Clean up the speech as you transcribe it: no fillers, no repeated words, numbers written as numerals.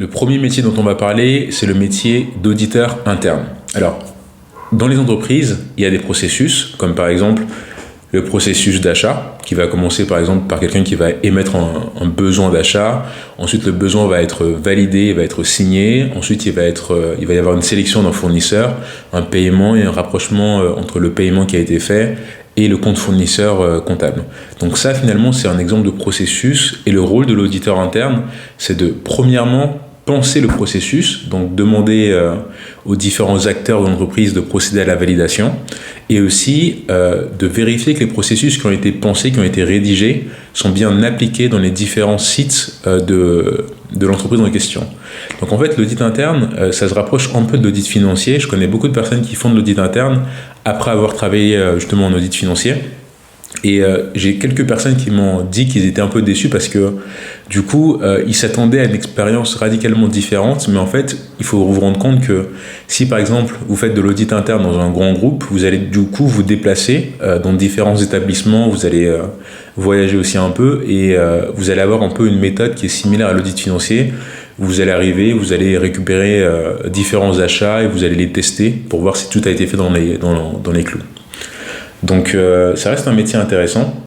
Le premier métier dont on va parler, c'est le métier d'auditeur interne. Alors, dans les entreprises, il y a des processus, comme par exemple le processus d'achat, qui va commencer par exemple par quelqu'un qui va émettre un besoin d'achat. Ensuite, le besoin va être validé, il va être signé. Ensuite, il va y avoir une sélection d'un fournisseur, un paiement et un rapprochement entre le paiement qui a été fait et le compte fournisseur comptable. Donc ça, finalement, c'est un exemple de processus. Et le rôle de l'auditeur interne, c'est de, premièrement, penser le processus, donc demander aux différents acteurs de l'entreprise de procéder à la validation, et aussi de vérifier que les processus qui ont été pensés, qui ont été rédigés, sont bien appliqués dans les différents sites de l'entreprise en question. Donc en fait, l'audit interne, ça se rapproche un peu de l'audit financier. Je connais beaucoup de personnes qui font de l'audit interne après avoir travaillé justement en audit financier. Et j'ai quelques personnes qui m'ont dit qu'ils étaient un peu déçus parce que du coup, ils s'attendaient à une expérience radicalement différente. Mais en fait, il faut vous rendre compte que si par exemple, vous faites de l'audit interne dans un grand groupe, vous allez du coup vous déplacer dans différents établissements, vous allez voyager aussi un peu et vous allez avoir un peu une méthode qui est similaire à l'audit financier. Vous allez arriver, vous allez récupérer différents achats et vous allez les tester pour voir si tout a été fait dans les clous. Donc ça reste un métier intéressant.